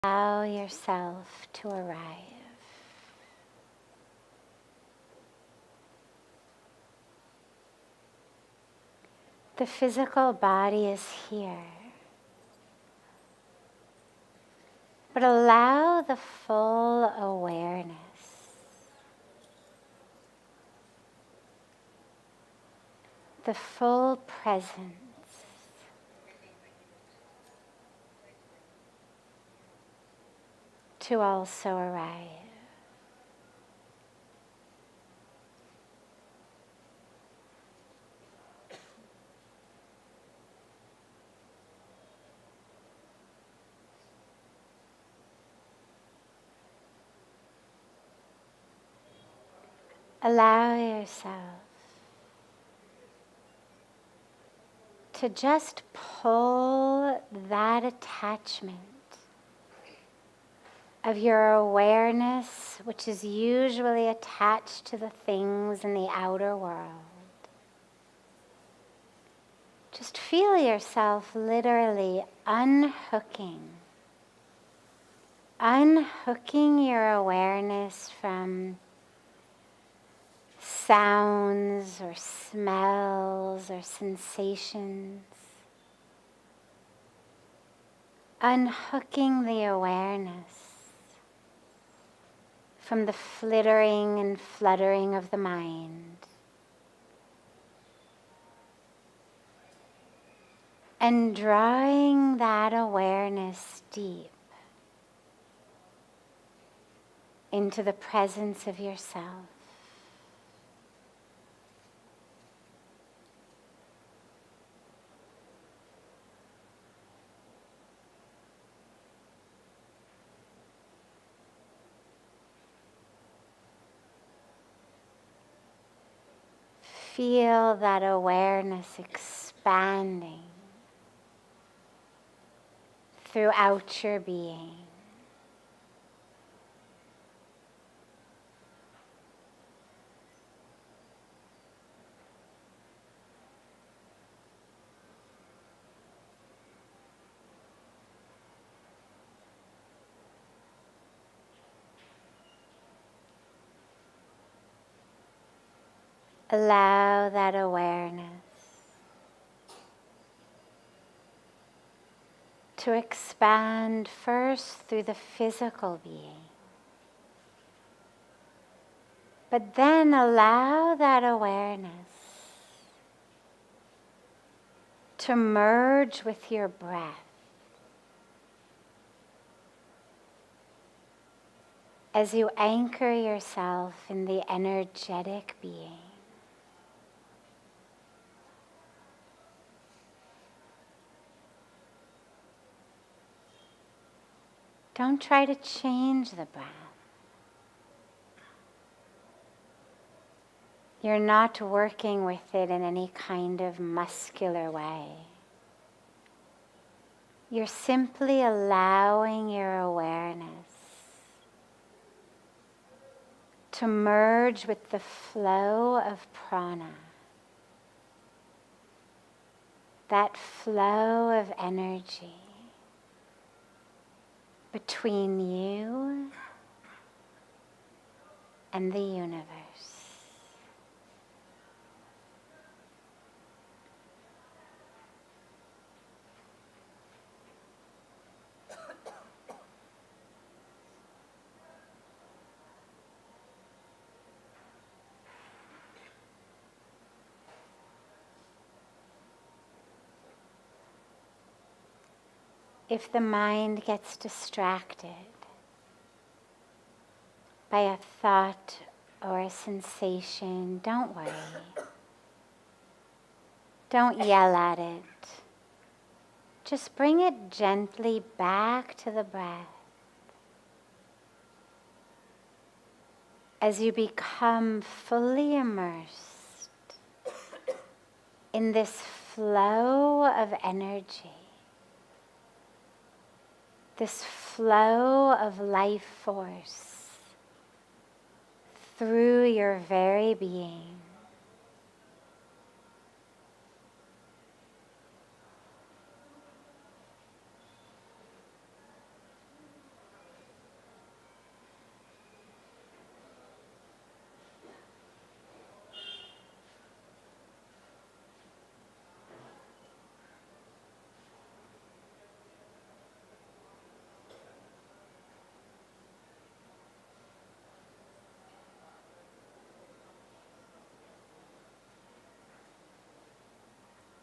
Allow yourself to arrive. The physical body is here, but allow the full awareness the full presence to also arrive. Allow yourself to just pull that attachment of your awareness, which is usually attached to the things in the outer world. Just feel yourself literally unhooking your awareness from sounds or smells or sensations. Unhooking the awareness from the flittering and fluttering of the mind. And drawing that awareness deep into the presence of yourself. Feel that awareness expanding throughout your being. Allow that awareness to expand first through the physical being, but then allow that awareness to merge with your breath as you anchor yourself in the energetic being. Don't try to change the breath. You're not working with it in any kind of muscular way. You're simply allowing your awareness to merge with the flow of prana, that flow of energy between you and the universe. If the mind gets distracted by a thought or a sensation, don't worry. Don't yell at it. Just bring it gently back to the breath as you become fully immersed in this flow of energy. This flow of life force through your very being.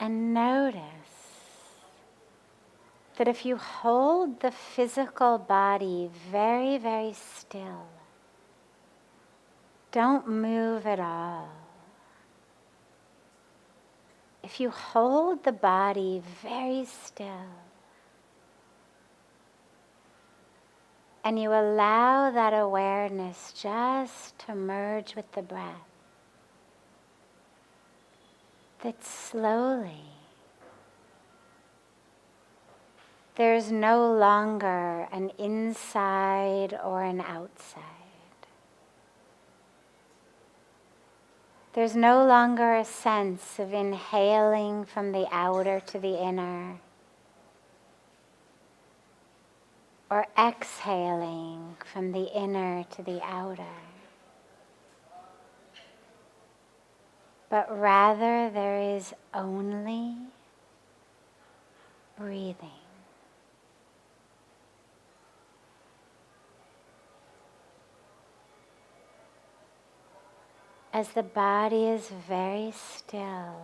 And notice that if you hold the physical body very, very still, don't move at all. If you hold the body very still and you allow that awareness just to merge with the breath, that slowly there's no longer an inside or an outside. There's no longer a sense of inhaling from the outer to the inner, or exhaling from the inner to the outer. But rather there is only breathing. As the body is very still,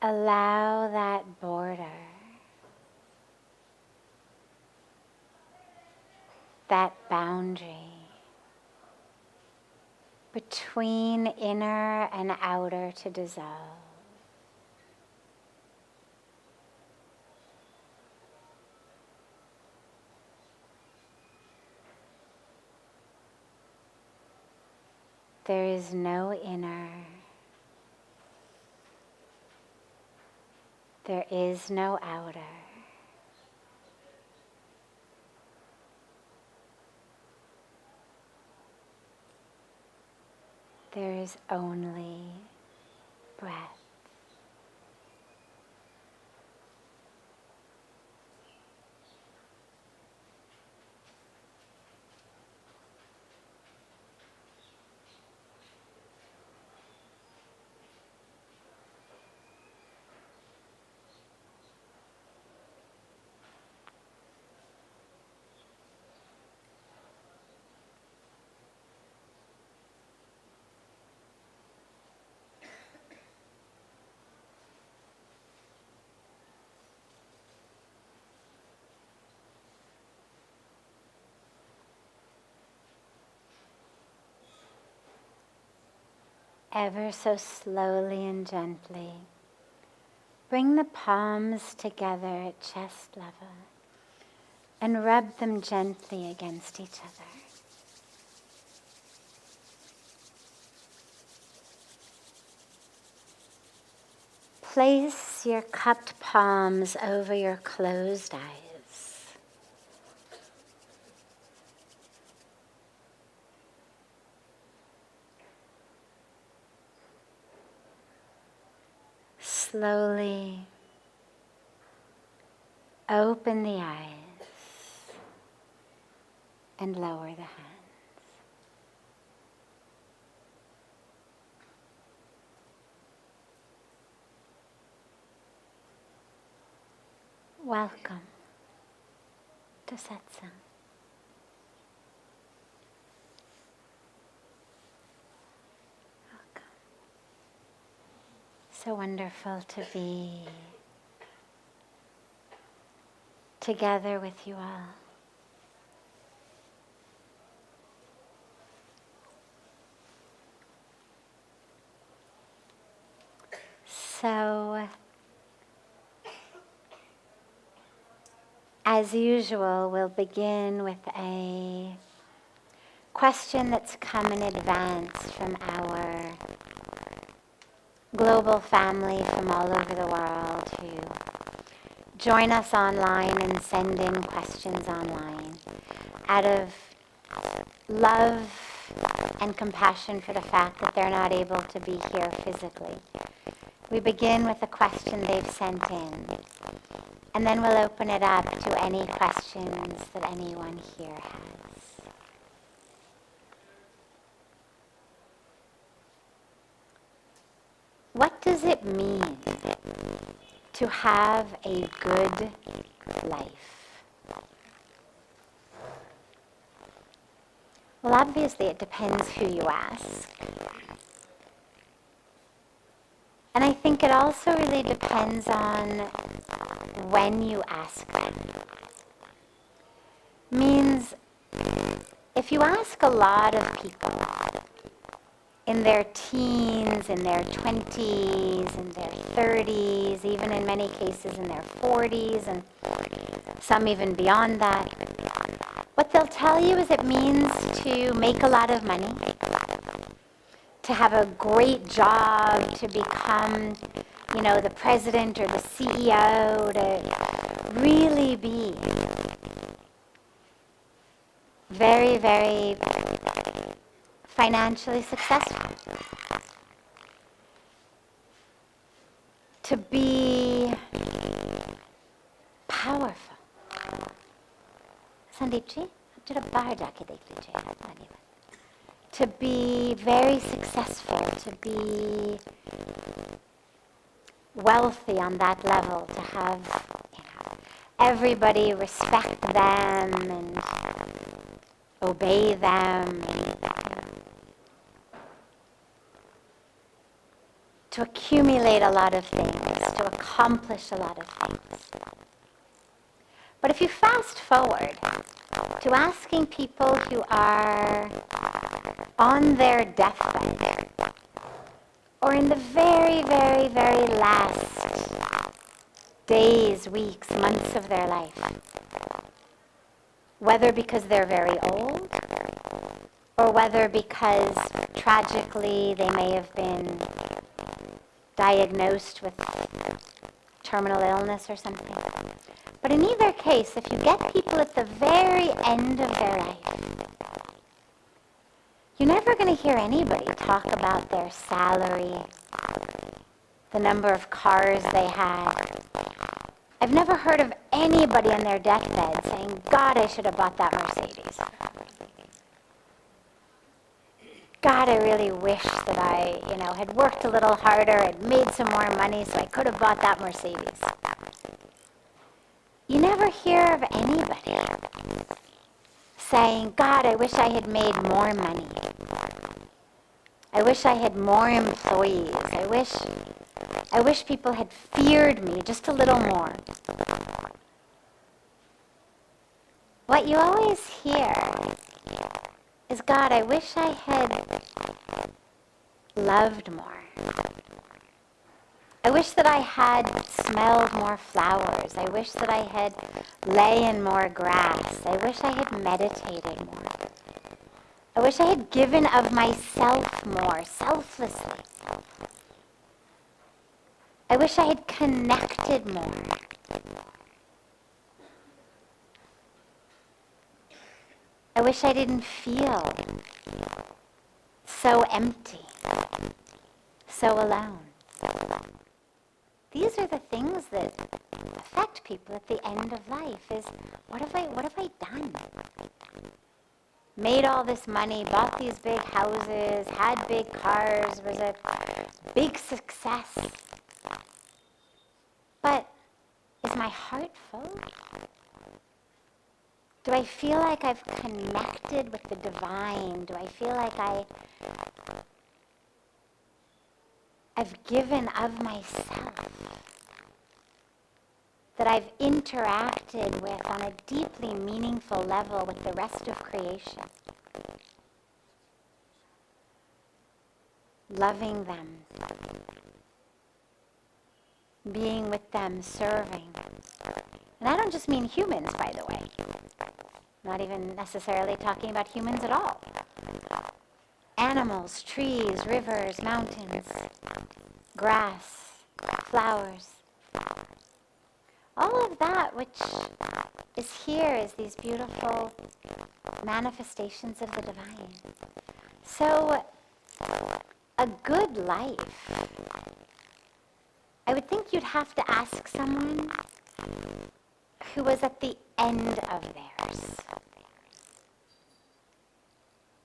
allow that border, that boundary between inner and outer to dissolve. There is no inner. There is no outer. There is only breath. Ever so slowly and gently, bring the palms together at chest level and rub them gently against each other. Place your cupped palms over your closed eyes. Slowly open the eyes and lower the hands. Welcome to Satsang. Welcome. So wonderful to be together with you all. So, as usual, we'll begin with a question that's come in advance from our global family from all over the world who join us online and send in questions online out of love and compassion for the fact that they're not able to be here physically. We begin with a question they've sent in, and then we'll open it up to any questions that anyone here has. What does it mean to have a good life? Well, obviously it depends who you ask. And I think it also really depends on when you ask them. Means if you ask a lot of people in their teens, in their 20s, in their 30s, even in many cases in their 40s, and some even beyond that, what they'll tell you is it means to make a lot of money, to have a great job, to become, the president or the CEO, to really be very, very financially successful. To be powerful. Sandeepji, jara bahar jaake dekh lijiye. To be very successful, to be wealthy on that level, to have everybody respect them and obey them, to accumulate a lot of things, to accomplish a lot of things. But if you fast forward to asking people who are on their deathbed, or in the very, very, very last days, weeks, months of their life, whether because they're very old, or whether because tragically they may have been diagnosed with terminal illness or something. But in either case, if you get people at the very end of their life, you're never going to hear anybody talk about their salary, the number of cars they had. I've never heard of anybody on their deathbed saying, God, I should have bought that Mercedes. God, I really wish that I, had worked a little harder, had made some more money so I could have bought that Mercedes. You never hear of anybody saying, God, I wish I had made more money. I wish I had more employees. I wish people had feared me just a little more. What you always hear is, God, I wish I had loved more. I wish that I had smelled more flowers. I wish that I had lay in more grass. I wish I had meditated more. I wish I had given of myself more, selflessly. I wish I had connected more. I wish I didn't feel so empty, so alone. These are the things that affect people at the end of life, is what have I done? Made all this money, bought these big houses, had big cars, was a big success. But is my heart full? Do I feel like I've connected with the divine? Do I feel like I've given of myself? That I've interacted with on a deeply meaningful level with the rest of creation? Loving them, being with them, serving. And I don't just mean humans, by the way. Not even necessarily talking about humans at all. Animals, trees, rivers, mountains, grass, flowers. All of that which is here is these beautiful manifestations of the divine. So, a good life, I would think you'd have to ask someone who was at the end of theirs.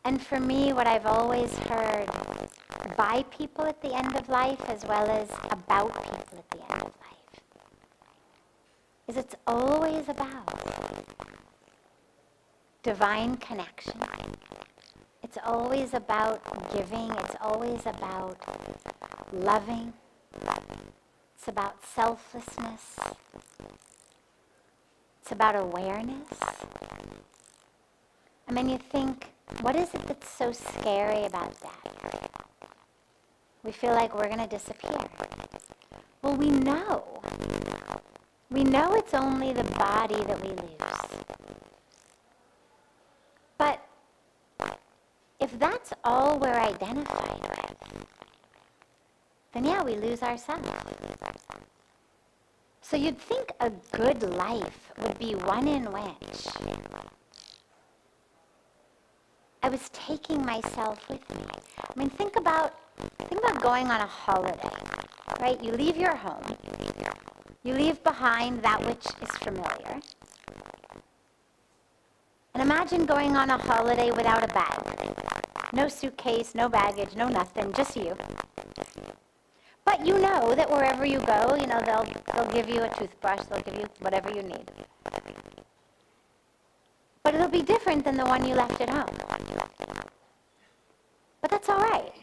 And for me, what I've always heard by people at the end of life, as well as about people at the end of life, is it's always about divine connection. It's always about giving. It's always about loving. It's about selflessness. It's about awareness. I mean, you think, what is it that's so scary about that? We feel like we're going to disappear. Well, we know. We know it's only the body that we lose. But if that's all we're identified with, then yeah, we lose ourselves. So you'd think a good life would be one in which I was taking myself with me. I mean, think about going on a holiday, right? You leave your home. You leave behind that which is familiar. And imagine going on a holiday without a bag. No suitcase, no baggage, no nothing, just you. But you know that wherever you go, they'll give you a toothbrush, they'll give you whatever you need. But it'll be different than the one you left at home. But that's all right.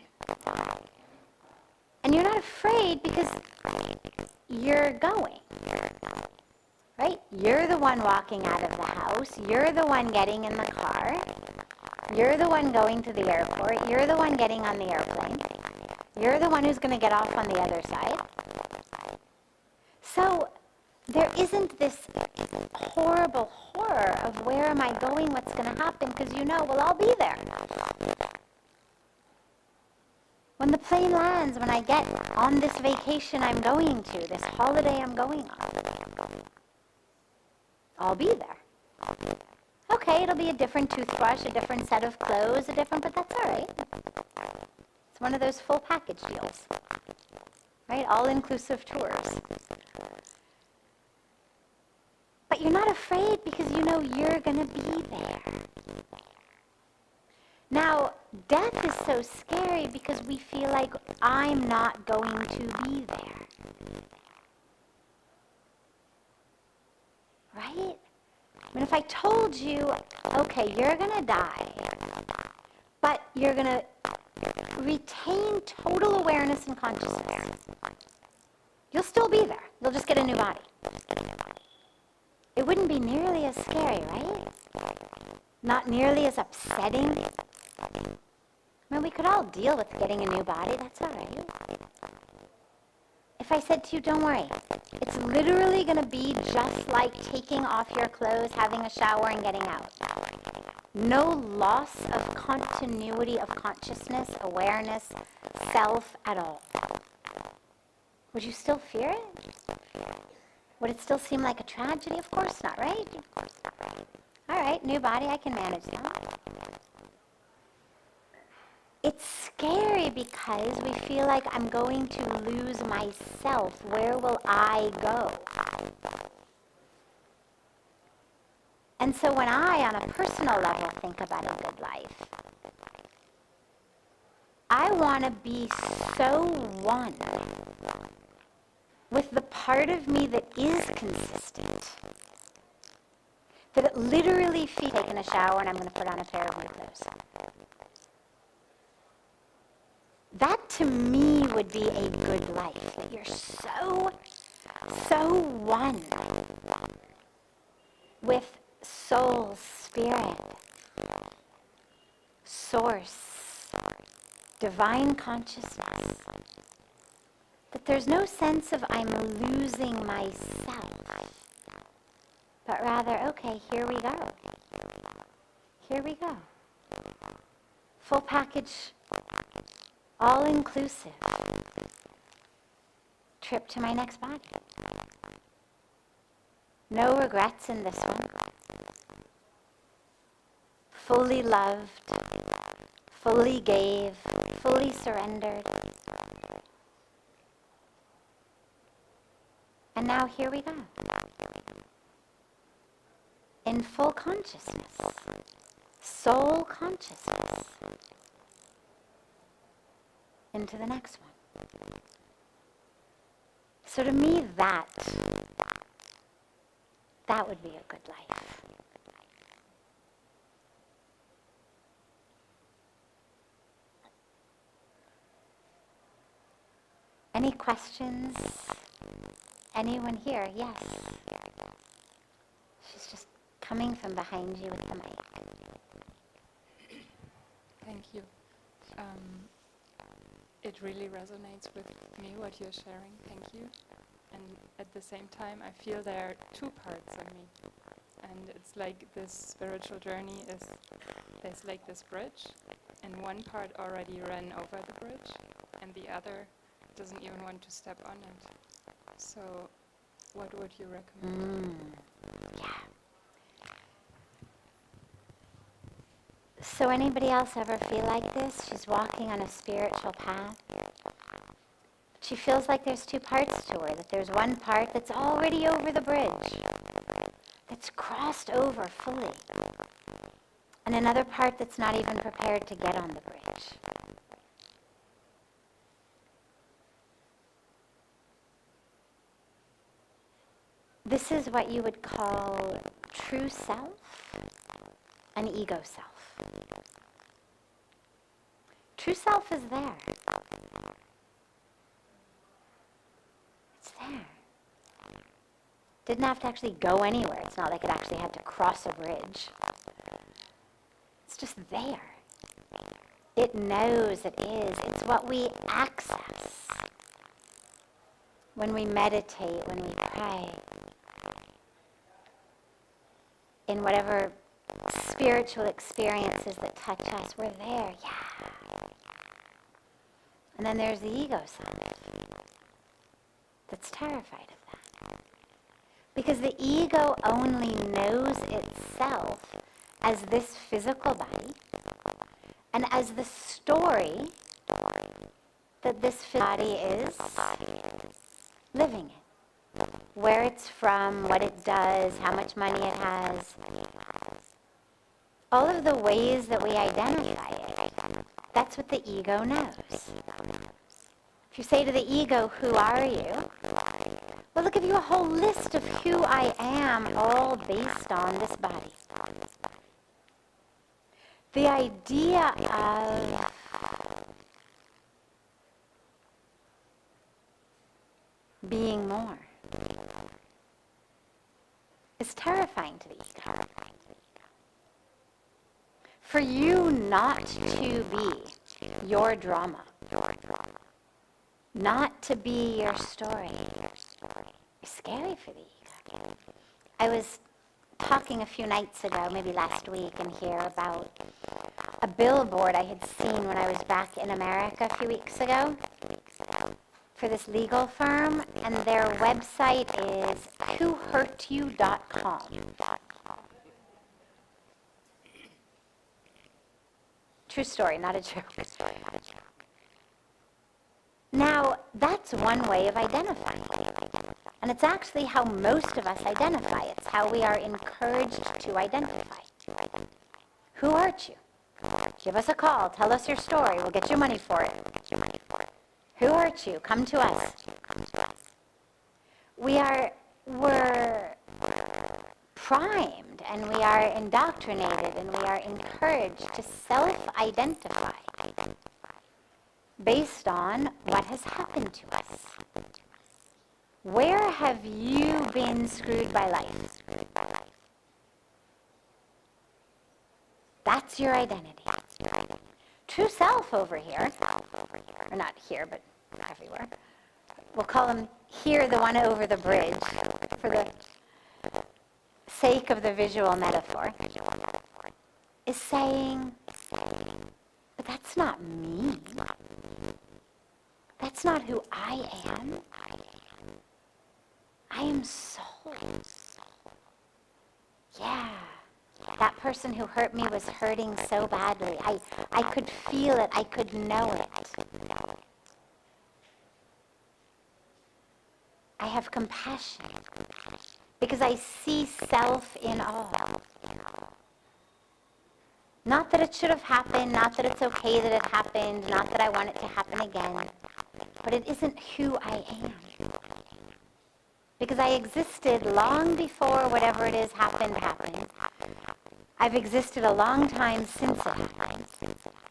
And you're not afraid because you're going, right? You're the one walking out of the house. You're the one getting in the car. You're the one going to the airport. You're the one getting on the airplane. You're the one who's going to get off on the other side. So there isn't this horrible horror of where am I going, what's going to happen, because well, I'll be there. When the plane lands, when I get on this vacation I'm going to, this holiday I'm going on, I'll be there. Okay, it'll be a different toothbrush, a different set of clothes, but that's all right. It's one of those full package deals, right? All-inclusive tours. But you're not afraid because you know you're going to be there. Now, death is so scary because we feel like I'm not going to be there. Right? I mean, if I told you, okay, you're going to die, but you're going to retain total awareness and consciousness. You'll still be there. You'll just get a new body. It wouldn't be nearly as scary, right? Not nearly as upsetting. I mean, we could all deal with getting a new body. That's all right. If I said to you, don't worry, it's literally going to be just like taking off your clothes, having a shower, and getting out. No loss of continuity of consciousness, awareness, self at all. Would you still fear it? Would it still seem like a tragedy? Of course not, right? All right, new body, I can manage that. It's scary because we feel like I'm going to lose myself. Where will I go? And so when I, on a personal level, think about a good life, I want to be so one with the part of me that is consistent, that it literally feels like taking a shower and I'm going to put on a pair of new clothes. That to me would be a good life. That you're so one with soul, spirit, source, divine consciousness. That there's no sense of I'm losing myself, but rather, okay, here we go. Here we go. Full package, all-inclusive trip to my next body. No regrets in this one. Fully loved, fully gave, fully surrendered. And now here we go. In full consciousness, soul consciousness, into the next one. So to me, that would be a good life. Any questions? Anyone here? Yes. She's just coming from behind you with the mic. Thank you. It really resonates with me, what you're sharing. Thank you. And at the same time, I feel there are two parts of me. And it's like this spiritual journey there's like this bridge, and one part already ran over the bridge, and the other doesn't even want to step on it. So, what would you recommend? Yeah. So anybody else ever feel like this? She's walking on a spiritual path. She feels like there's two parts to her, that there's one part that's already over the bridge, that's crossed over fully, and another part that's not even prepared to get on the bridge. This is what you would call true self and ego self. True self is there. It's there. Didn't have to actually go anywhere. It's not like it actually had to cross a bridge. It's just there. It knows it is. It's what we access when we meditate, when we pray, in whatever spiritual experiences that touch us. We're there, yeah. And then there's the ego side that's terrified of that. Because the ego only knows itself as this physical body and as the story that this body is living in. Where it's from, what it does, how much money it has. All of the ways that we identify it, that's what the ego knows. If you say to the ego, who are you? Well, it'll give you a whole list of who I am, all based on this body. The idea of being more is terrifying to the ego. For you not to be your drama, not to be your story, is scary for the ego. I was talking a few nights ago, maybe last week in here, about a billboard I had seen when I was back in America a few weeks ago for this legal firm, and their website is whohurtyou.com. True story, not a joke. Now, that's one way of identifying. And it's actually how most of us identify. It's how we are encouraged to identify. Who are you? Give us a call. Tell us your story. We'll get you money for it. Who are you? Come to us. We're primed and we are indoctrinated and we are encouraged to self-identify based on what has happened to us. Where have you been screwed by life? That's your identity. True self over here, or not here, but everywhere. We'll call him here, the one over the bridge, for the sake of the visual metaphor, is saying, but that's not me. That's not who I am. I am soul. Yeah. That person who hurt me was hurting so badly. I could feel it. I could know it. I have compassion because I see self in all. Not that it should have happened, not that it's okay that it happened, not that I want it to happen again, but it isn't who I am. Because I existed long before whatever it is happened. I've existed a long time since it happened.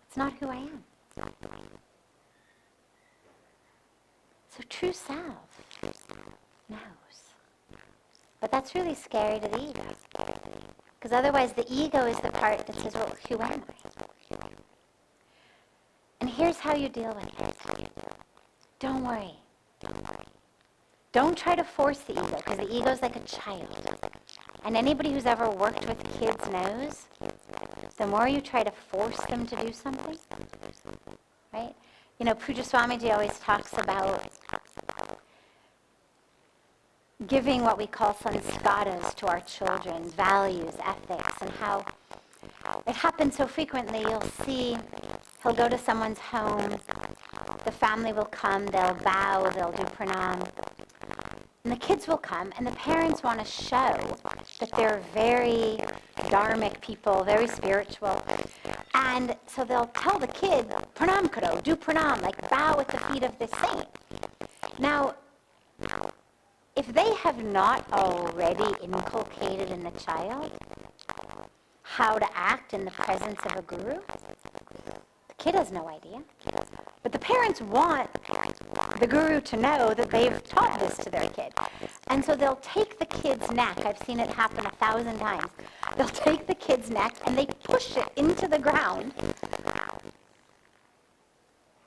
It's not who I am. So true self knows. But that's really scary to the ego. Because otherwise the ego is the part that says, well, who am I? And here's how you deal with it. Don't worry. Don't try to force the ego, because the ego is like a child. And anybody who's ever worked with kids knows, the more you try to force them to do something, right? You know, Pujya Swamiji always talks about giving what we call sanskaras to our children, values, ethics, and how it happens so frequently. You'll see he'll go to someone's home, the family will come, they'll bow, they'll do pranam, and the kids will come, and the parents want to show that they're very dharmic people, very spiritual. And so they'll tell the kid, pranam karo, do pranam, like bow at the feet of this saint. Now, if they have not already inculcated in the child how to act in the presence of a guru, the kid has no idea. But the parents want the guru to know that they've taught this to their kid. And so they'll take the kid's neck. I've seen it happen 1,000 times. They'll take the kid's neck and they push it into the ground.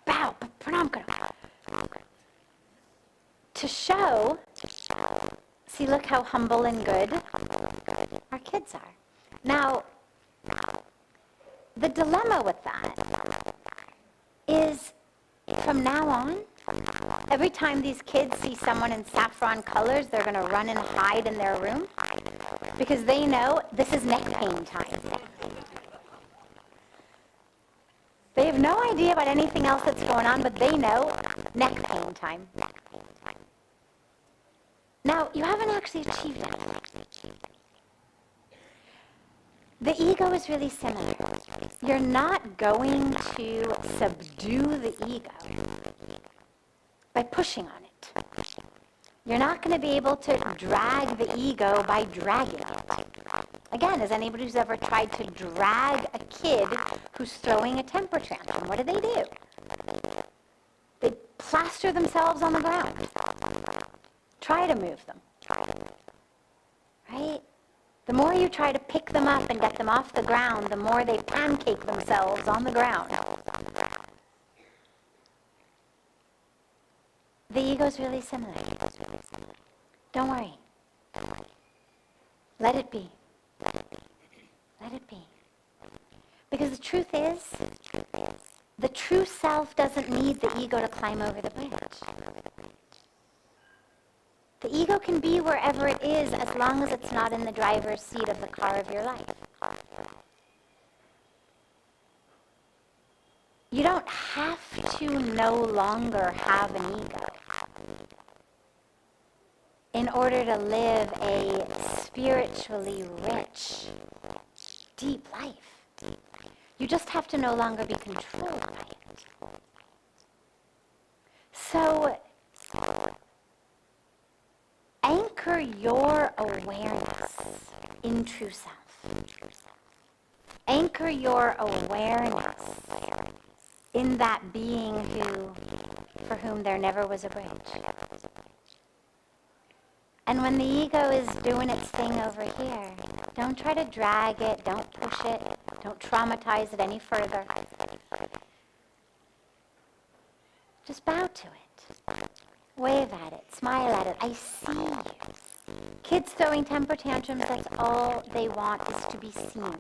Bow, pranam karo. To show, see, look how humble and good our kids are. Now, the dilemma with that is, from now on, every time these kids see someone in saffron colors, they're going to run and hide in their room, because they know this is neck pain time. They have no idea about anything else that's going on, but they know neck pain time. Now, you haven't actually achieved it. The ego is really similar. You're not going to subdue the ego by pushing on it. You're not going to be able to drag the ego by dragging it. Again, as anybody who's ever tried to drag a kid who's throwing a temper tantrum, what do? They plaster themselves on the ground. Try to move them. Right? The more you try to pick them up and get them off the ground, the more they pancake themselves on the ground. The ego is really similar. Don't worry. Let it be. Let it be. Because the truth is, the true self doesn't need the ego to climb over the bridge. The ego can be wherever it is as long as it's not in the driver's seat of the car of your life. You don't have to no longer have an ego in order to live a spiritually rich, deep life. You just have to no longer be controlled by it. So, anchor your awareness in true self. Anchor your awareness in that being for whom there never was a bridge. And when the ego is doing its thing over here, don't try to drag it, don't push it, don't traumatize it any further. Just bow to it. Wave at it, smile at it. I see you. Kids throwing temper tantrums, that's all they want, is to be seen.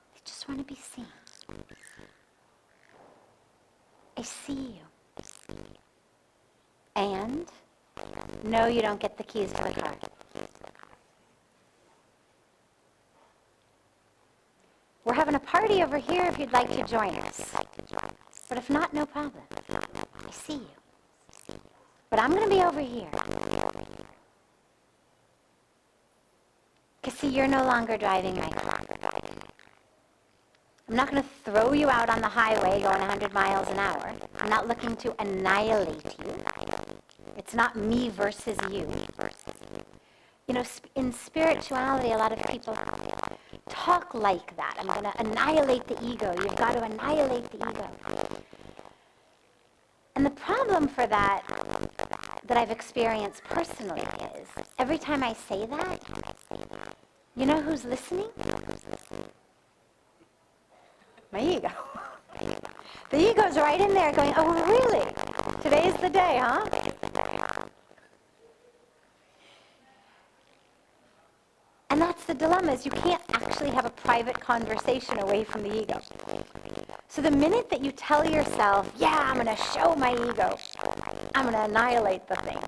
They just want to be seen. I see you. And no, you don't get the keys to the car. We're having a party over here if you'd like to join us. But if not, no problem. I see you. But I'm going to be over here. Because see, you're no longer driving my car. I'm not going to throw you out on the highway going 100 miles an hour. I'm not looking to annihilate you. It's not me versus you. You know, in spirituality, a lot of people talk like that. I'm going to annihilate the ego. You've got to annihilate the ego. And the problem for that I've experienced personally is, every time I say that, you know who's listening? My ego. The ego's right in there going, oh, really? Today's the day, huh? And that's the dilemma, is you can't actually have a private conversation away from the ego. So the minute that you tell yourself, yeah, I'm going to show my ego, I'm going to annihilate the thing,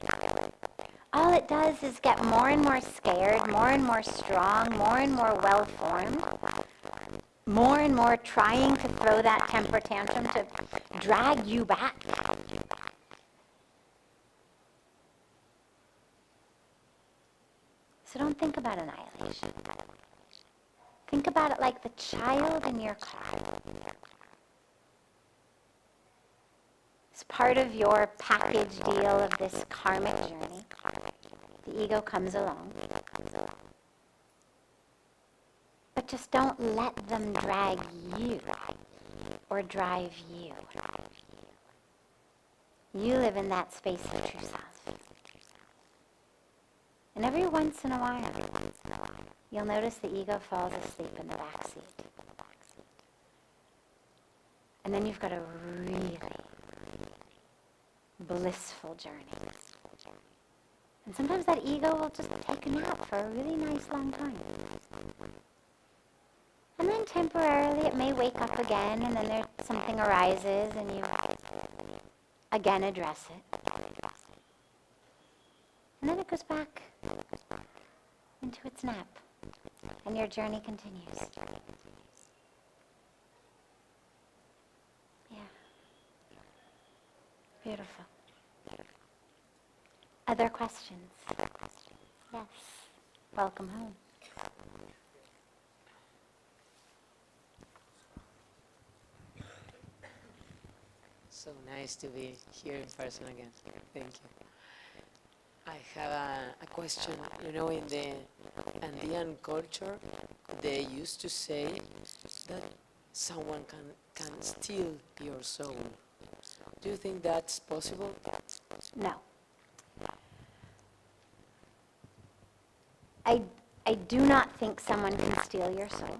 all it does is get more and more scared, more and more strong, more and more well-formed, more and more trying to throw that temper tantrum to drag you back. So don't think about annihilation. Think about it like the child in your car. It's part of your package deal of this karmic journey. The ego comes along. But just don't let them drag you or drive you. You live in that space of true self. And every once in a while, you'll notice the ego falls asleep in the back seat. And then you've got a really blissful journey. And sometimes that ego will just take a nap for a really nice long time. And then temporarily it may wake up again, and then something arises and you again address it. And then it goes back into its nap, and your journey continues. Yeah. Beautiful. Other questions? Yes. Welcome home. So nice to be here in person again. Thank you. I have a question. You know, in the Andean culture, they used to say that someone can steal your soul. Do you think that's possible? No. I do not think someone can steal your soul.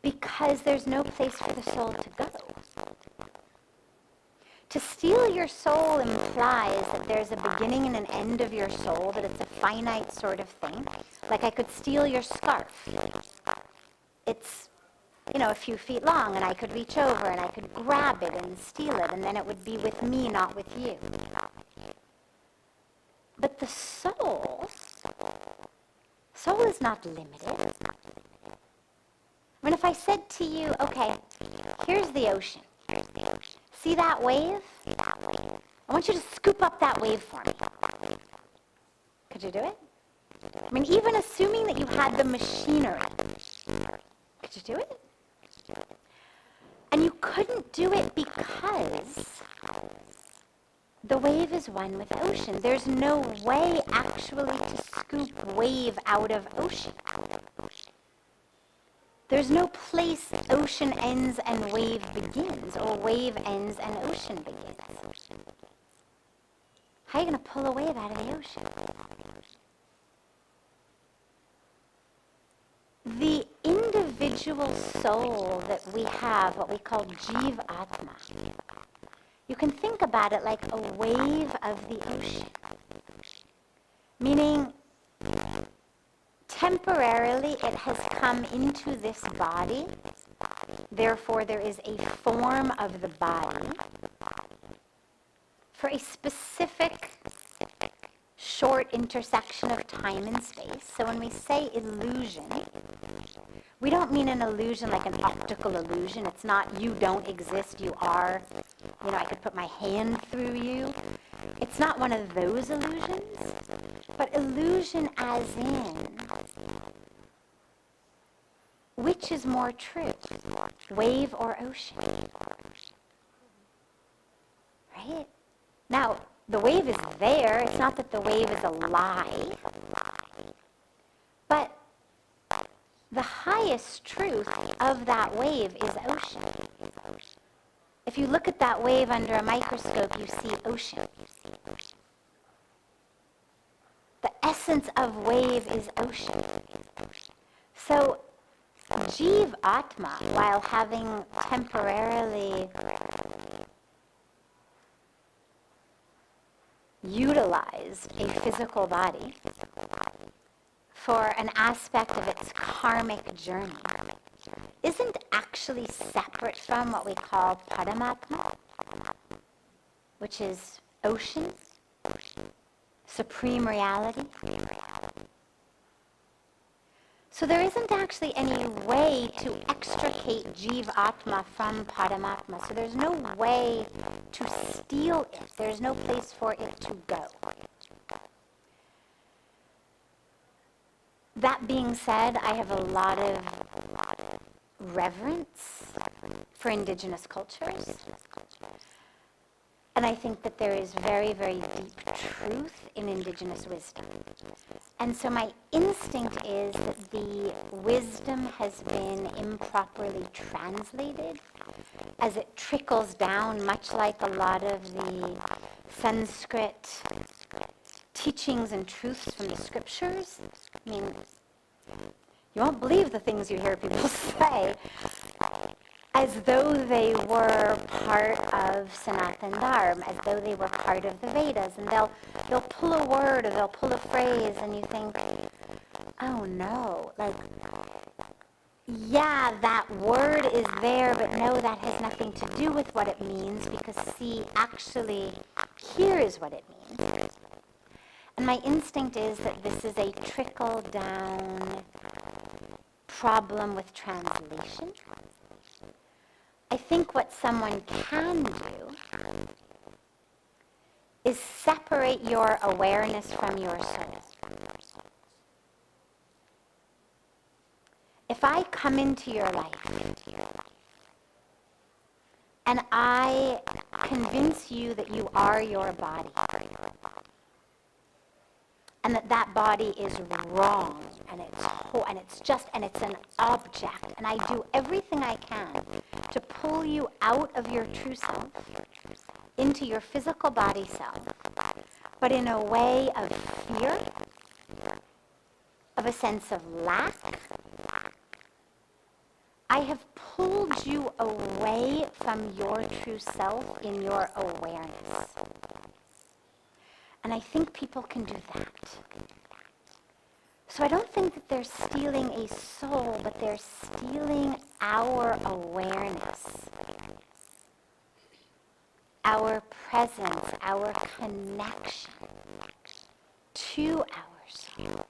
Because there's no place for the soul to go. To steal your soul implies that there's a beginning and an end of your soul, that it's a finite sort of thing. Like I could steal your scarf. It's, a few feet long, and I could reach over and I could grab it and steal it, and then it would be with me, not with you. But the soul is not limited. I mean, if I said to you, okay, here's the ocean. See that wave? I want you to scoop up that wave for me. Could you do it? I mean, even assuming that you had the machinery, could you do it? And you couldn't do it because the wave is one with ocean. There's no way actually to scoop wave out of ocean. There's no place ocean ends and wave begins, or wave ends and ocean begins. How are you going to pull a wave out of the ocean? The individual soul that we have, what we call Jiva Atma, you can think about it like a wave of the ocean. Meaning, temporarily it has come into this body, therefore there is a form of the body for a specific short intersection of time and space. So when we say illusion, we don't mean an illusion like an optical illusion. It's not you don't exist, you are, I could put my hand through you. It's not one of those illusions, but illusion as in, which is more true, wave or ocean? Right? Now, the wave is there. It's not that the wave is a lie. But the highest truth of that wave is ocean. If you look at that wave under a microscope, you see ocean. The essence of wave is ocean. So Jeev Atma, while having temporarily utilized a physical body for an aspect of its karmic journey, isn't actually separate from what we call Paramatma, which is ocean, supreme reality. So there isn't actually any way to extricate Jeev Atma from Paramatma. So there's no way to steal it. There's no place for it to go. That being said, I have a lot of reverence for indigenous cultures. And I think that there is very, very deep truth in indigenous wisdom. And so my instinct is that the wisdom has been improperly translated as it trickles down, much like a lot of the Sanskrit teachings and truths from the scriptures. I mean, you won't believe the things you hear people say, as though they were part of Sanatan Dharma, as though they were part of the Vedas. And they'll pull a word or they'll pull a phrase and you think, oh no, like, yeah, that word is there, but no, that has nothing to do with what it means, because see, actually, here's what it means. And my instinct is that this is a trickle-down problem with translation. I think what someone can do is separate your awareness from your soul. If I come into your life and I convince you that you are your body, and that body is wrong, and it's an object, and I do everything I can to pull you out of your true self into your physical body self, but in a way of fear, of a sense of lack, I have pulled you away from your true self in your awareness. And I think people can do that. So I don't think that they're stealing a soul, but they're stealing our awareness, our presence, our connection to our soul.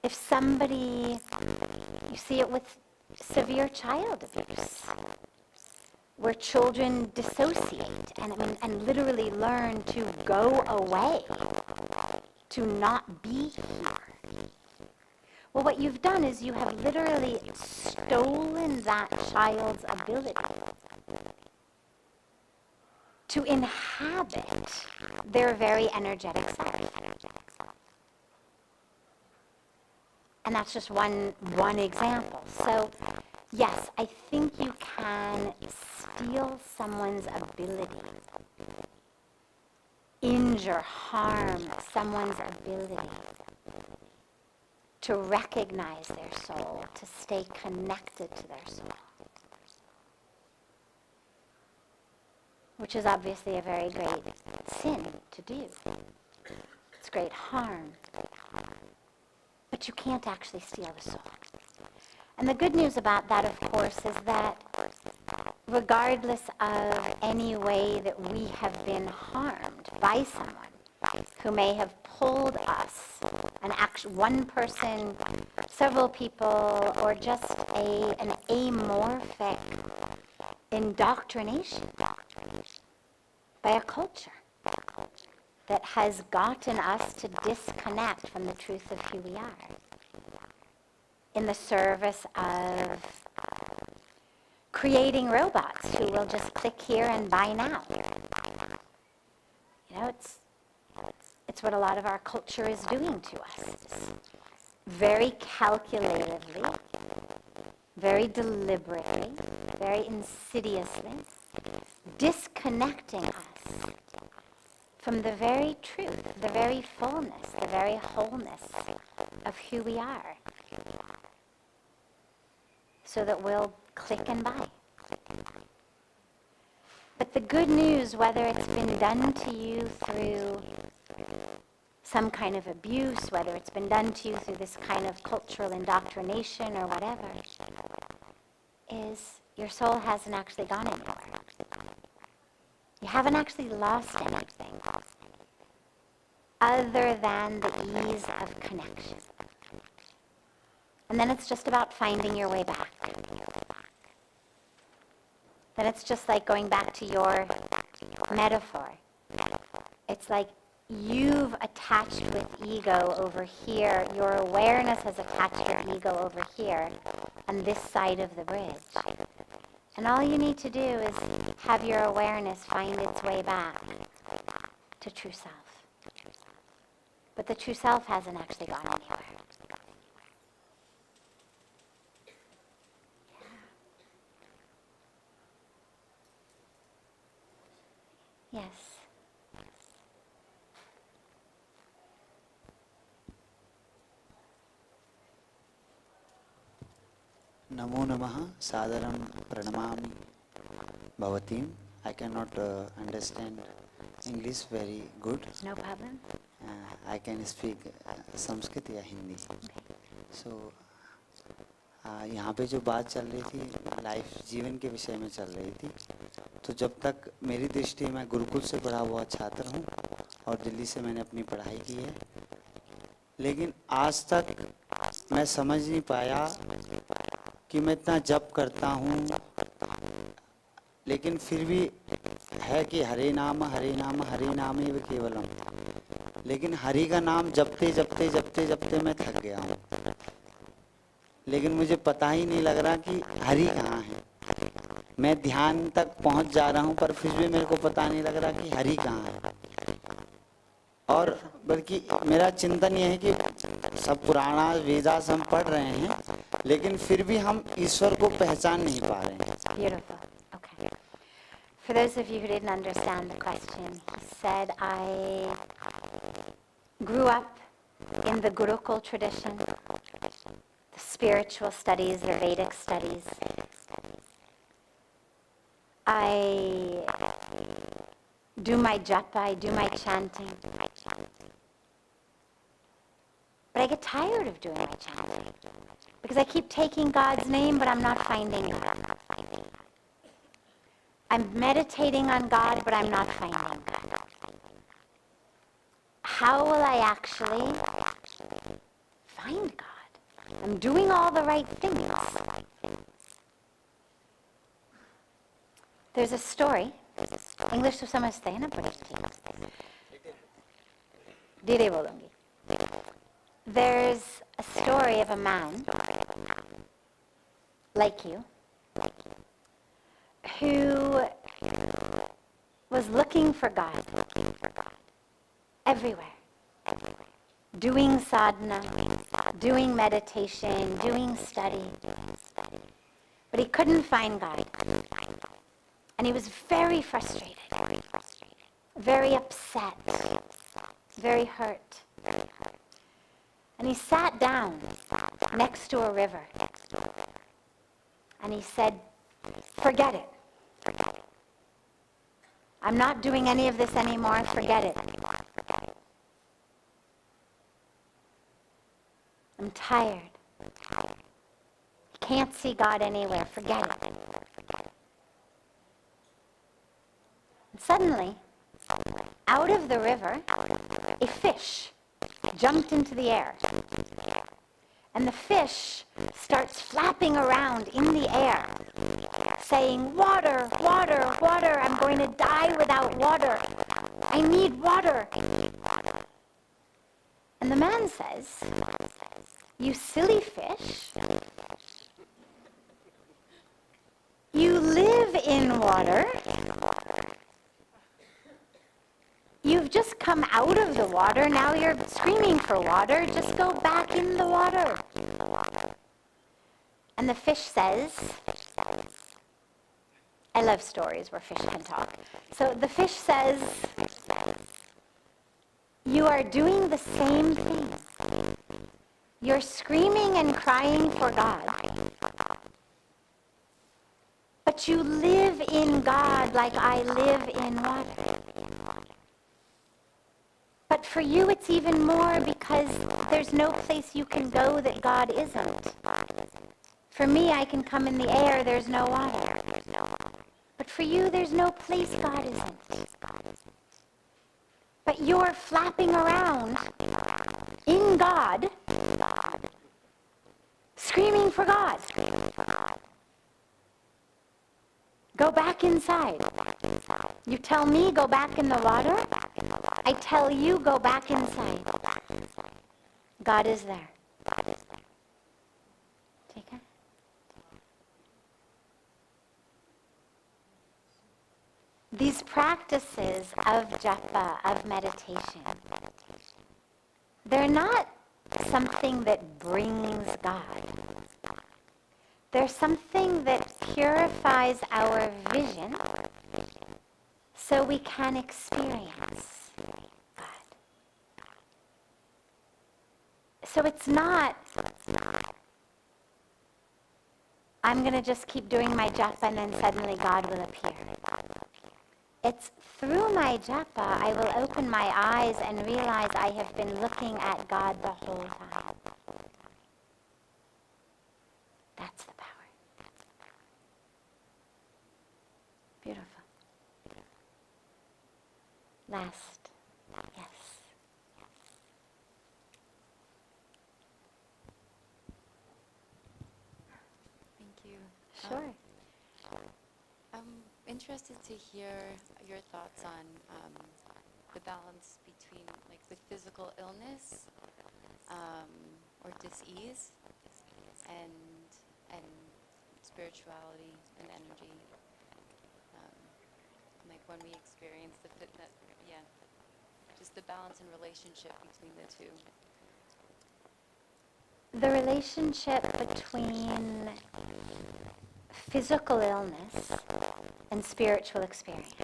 If somebody, you see it with severe child abuse, where children dissociate and literally learn to go away, to not be here. Well, what you've done is you have literally stolen that child's ability to inhabit their very energetic self. And that's just one example. So, yes, I think you can steal someone's ability, injure, harm someone's ability to recognize their soul, to stay connected to their soul, which is obviously a very great sin to do. It's great harm. But you can't actually steal the soul. And the good news about that, of course, is that regardless of any way that we have been harmed by someone who may have pulled us, one person, several people, or just an amorphic indoctrination by a culture that has gotten us to disconnect from the truth of who we are in the service of creating robots who will just click here and buy now. You know, it's what a lot of our culture is doing to us. Very calculatively, very deliberately, very insidiously, disconnecting us from the very truth, the very fullness, the very wholeness of who we are, so that we'll click and buy. But the good news, whether it's been done to you through some kind of abuse, whether it's been done to you through this kind of cultural indoctrination or whatever, is your soul hasn't actually gone anywhere. You haven't actually lost anything other than the ease of connection. And then it's just about finding your way back. Then it's just like going back to your metaphor. It's like you've attached with ego over here. Your awareness has attached with ego over here on this side of the bridge. And all you need to do is have your awareness find its way back to true self. But the true self hasn't actually gone anywhere. Yes. Namo Namaha Sadaram Pranamami Bhavatim. I cannot understand English very good. No problem. I can speak Sanskrit या Hindi. So यहाँ पे जो बात चल रही थी life जीवन के विषय में चल रही थी. तो जब तक मेरी दृष्टि में गुरुकुल से पढ़ा हुआ छात्र हूँ और दिल्ली से मैंने अपनी पढ़ाई की है, लेकिन आज तक मैं समझ नहीं पाया कि मैं इतना जप करता हूँ, लेकिन फिर भी है कि हरे नाम एव केवलम. लेकिन हरि का नाम जपते जपते जपते जपते मैं थक गया हूँ. लेकिन मुझे पता ही नहीं लग रहा कि हरि कहाँ है. मैं ध्यान तक पहुँच जा रहा हूँ पर फिर भी मेरे को पता नहीं लग रहा कि हरि कहाँ है. और बल्कि मेरा चिंतन यह है कि सब पुराना वेदास हम पढ़ रहे हैं, लेकिन फिर भी हम ईश्वर को पहचान नहीं पा रहे हैं. Beautiful. Okay. For those of you who didn't understand the question, he said, I grew up in the Gurukul tradition, the spiritual studies, the Vedic studies. I do my japa, I do my chanting. But I get tired of doing my chanting because I keep taking God's name, but I'm not finding it. I'm meditating on God, but I'm not finding it. How will I actually find God? I'm doing all the right things. There's a story. English तो समझते हैं ना बड़े धीरे बोलूँगी. There's a story of a man like you who was looking for God everywhere, doing sadhana, doing meditation, doing study, but he couldn't find God. And he was very frustrated, very upset, very hurt. And he sat down next to a river. And he said, forget it. I'm not doing any of this anymore, forget it. I'm tired. Can't see God anywhere, forget it. And suddenly, out of the river, a fish jumped into the air. And the fish starts flapping around in the air, saying, water, water, water, I'm going to die without water. I need water. And the man says, you silly fish, you live in water. You've just come out of the water, now you're screaming for water, just go back in the water. And the fish says, I love stories where fish can talk. So the fish says, you are doing the same thing. You're screaming and crying for God. But you live in God like I live in water. But for you it's even more because there's no place you can go that God isn't. For me, I can come in the air, there's no water. But for you, there's no place God isn't. But you're flapping around in God, screaming for God. Go back inside. You tell me, go back in the water. I tell you, go back inside. God is there. Take it. These practices of japa, of meditation, they're not something that brings God. They're something that purifies our vision so we can experience God. So it's not, I'm going to just keep doing my japa and then suddenly God will appear. It's through my japa I will open my eyes and realize I have been looking at God the whole time. That's the power. Beautiful. Last. Yes. Thank you. Sure. I'm interested to hear your thoughts on the balance between, like, with physical illness or dis-ease and spirituality and energy. Like when we experience just the balance and relationship between the two. The relationship between physical illness and spiritual experience.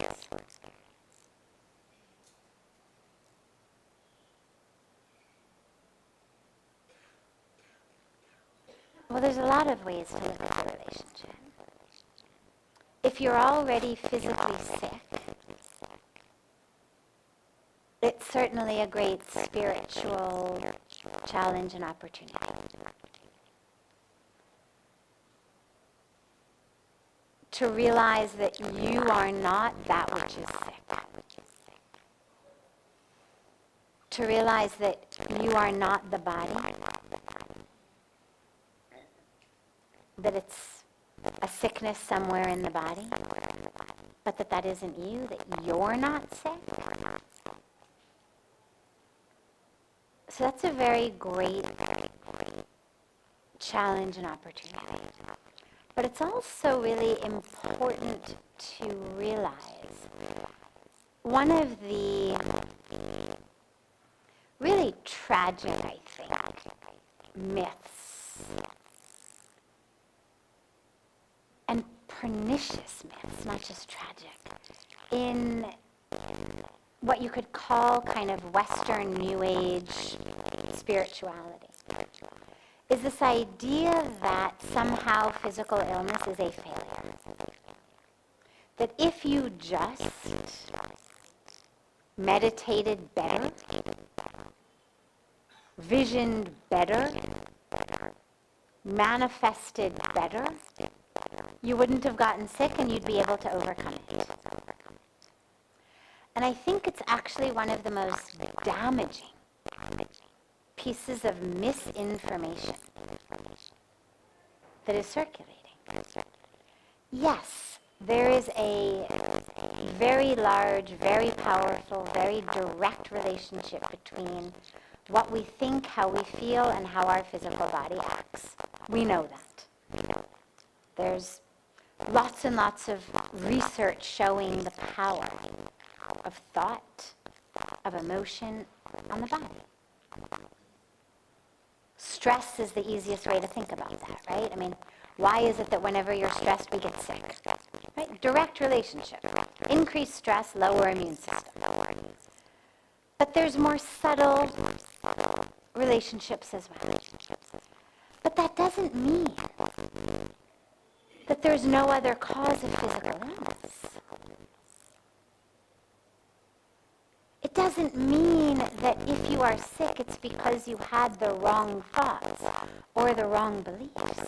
Well, there's a lot of ways to look at the relationship. If you're already physically sick, it's certainly a great spiritual challenge and opportunity. To realize that you are not that which is sick. To realize that you are not the body. That it's a sickness somewhere in the body, but that isn't you, that you're not sick. So that's a very great challenge and opportunity. But it's also really important to realize one of the really tragic, I think, myths and pernicious myths, not just tragic, in what you could call kind of Western New Age spirituality, is this idea that somehow physical illness is a failure. That if you just meditated better, visioned better, manifested better, you wouldn't have gotten sick and you'd be able to overcome it. And I think it's actually one of the most damaging pieces of misinformation that is circulating. Yes, there is a very large, very powerful, very direct relationship between what we think, how we feel, and how our physical body acts. We know that. There's lots and lots of research showing the power of thought, of emotion on the body. Stress is the easiest way to think about that, right? I mean, why is it that whenever you're stressed, we get sick? Right? Direct relationship. Increased stress, lower immune system. But there's more subtle relationships as well. But that doesn't mean that there's no other cause of physical illness. It doesn't mean that if you are sick, it's because you had the wrong thoughts or the wrong beliefs.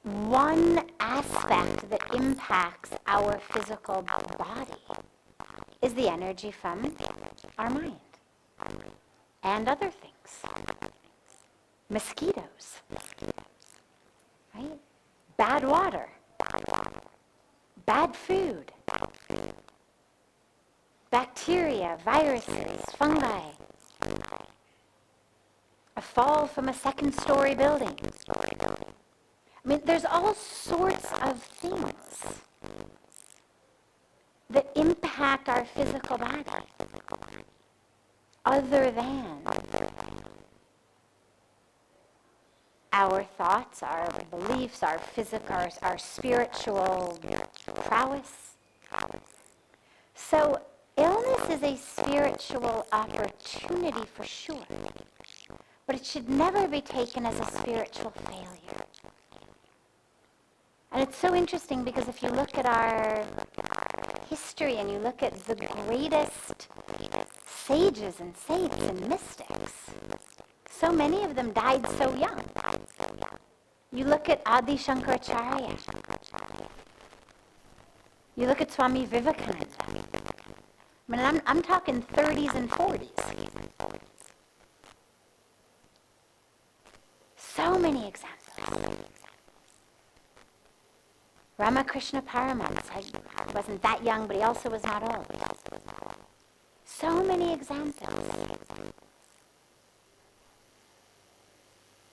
One aspect that impacts our physical body is the energy from our mind and other things. Mosquitoes, right? Bad water, bad food, bacteria, viruses, fungi, a fall from a second-story building. I mean, there's all sorts of things that impact our physical body other than our thoughts, our beliefs, our physical, our spiritual prowess. So illness is a spiritual opportunity for sure, but it should never be taken as a spiritual failure. And it's so interesting because if you look at our history and you look at the greatest sages and saints and mystics, so many of them died so young. You look at Adi Shankaracharya. You look at Swami Vivekananda. I mean, I'm talking 30s and 40s. So many examples. Ramakrishna Paramahansa, I wasn't that young, but he also was not old. So many examples.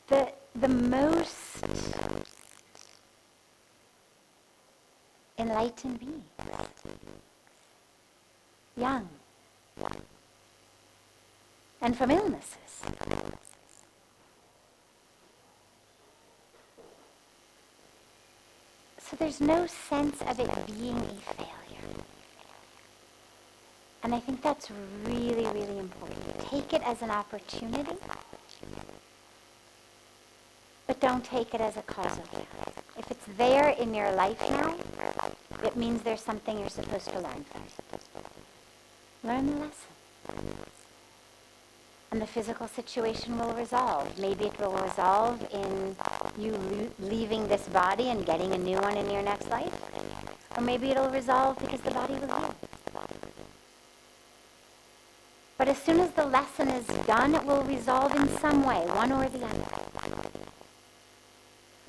The most enlightened beings, young, and from illnesses. So there's no sense of it being a failure. And I think that's really, really important. Take it as an opportunity, but don't take it as a causal failure. If it's there in your life now, it means there's something you're supposed to learn from it. Learn the lesson. And the physical situation will resolve. Maybe it will resolve in you leaving this body and getting a new one in your next life. Or maybe it'll resolve because the body will heal. But as soon as the lesson is done, it will resolve in some way, one or the other.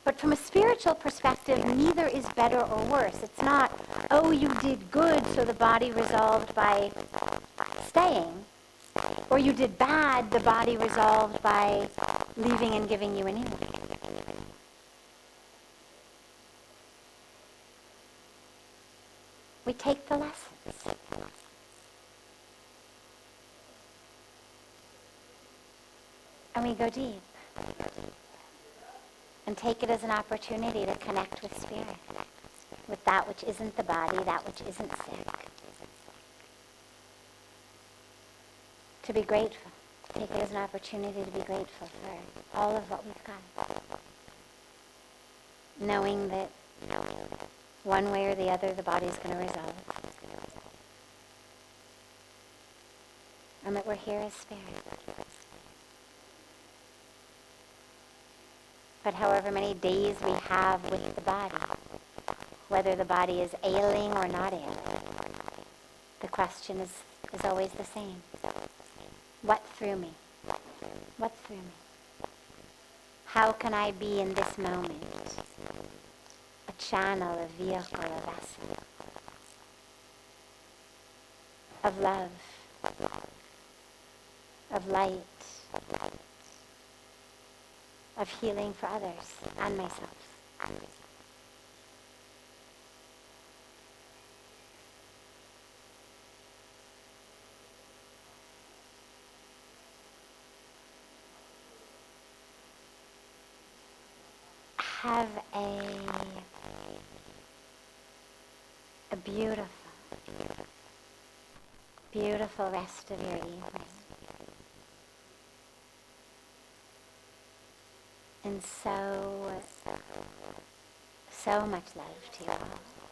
But from a spiritual perspective, neither is better or worse. It's not, oh, you did good, so the body resolved by staying. Or you did bad, the body resolved by leaving and giving you a new one. We take the lessons. And we go deep. And take it as an opportunity to connect with spirit, with that which isn't the body, that which isn't sick. To be grateful. Take it as an opportunity to be grateful for all of what we've got. Knowing that one way or the other the body's going to resolve. And that we're here as spirit. But however many days we have with the body, whether the body is ailing or not ailing, the question is always the same. What through me? What through me? How can I be in this moment a channel, a vehicle, a vessel of love, of light, of healing for others and myself? Have a beautiful, beautiful rest of your evening. And so much love to you all.